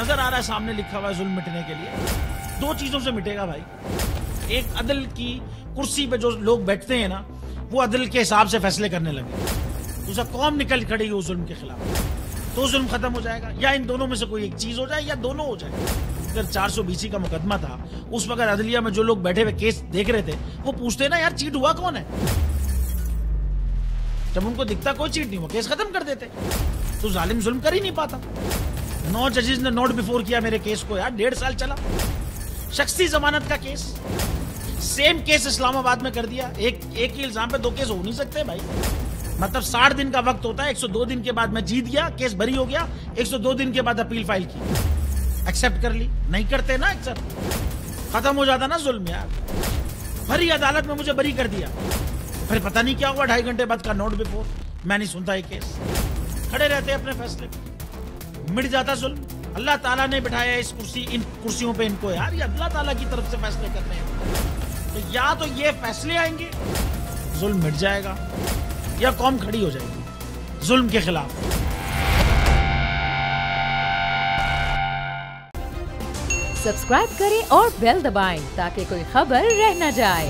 नजर आ रहा है सामने लिखा हुआ है जुल्म मिटने के लिए। दो चीजों से मिटेगा भाई, एक अदल की कुर्सी पे जो लोग बैठते हैं ना, वो अदल के हिसाब से फैसले करने लगे। दूसरा, कौम निकल खड़ी उस जुल्म के खिलाफ, तो जुल्म खत्म हो जाएगा। या इन दोनों में से कोई एक चीज हो जाए या दोनों हो जाए। अगर 420 का मुकदमा था, उस वक्त अदलिया में जो लोग बैठे हुए केस देख रहे थे, वो पूछते ना यार चीट हुआ कौन है। जब उनको दिखता कोई चीट नहीं हुआ, केस खत्म कर देते। तो जालिम जुल्म कर ही नहीं पाता। 9 जजेस ने नोट बिफोर किया मेरे केस को यार, 1.5 साल चला। शख्सी जमानत का केस, सेम केस इस्लामाबाद में कर दिया। एक ही इल्जाम पे 2 केस हो नहीं सकते भाई। मतलब 60 दिन का वक्त होता है, 102 दिन के बाद मैं जीत गया, केस बरी हो गया, 102 दिन के बाद अपील फाइल की, एक्सेप्ट कर ली। नहीं करते ना एक्सेप्ट, खत्म हो जाता ना जुल्म यार। भरी अदालत में मुझे बरी कर दिया, फिर पता नहीं क्या हुआ 2.5 घंटे बाद का नोट बिफोर, मैं नहीं सुनता ये केस। खड़े रहते अपने फैसले, मिट जाता जुल्म। अल्लाह ताला ने बिठाया इस इन कुर्सियों पे इनको यार, ये अल्लाह ताला की तरफ से फैसले करने हैं। तो या तो ये फैसले आएंगे, जुल्म मिट जाएगा, या कौम खड़ी हो जाएगी जुल्म के खिलाफ। सब्सक्राइब करें और बेल दबाएं ताकि कोई खबर रह न जाए।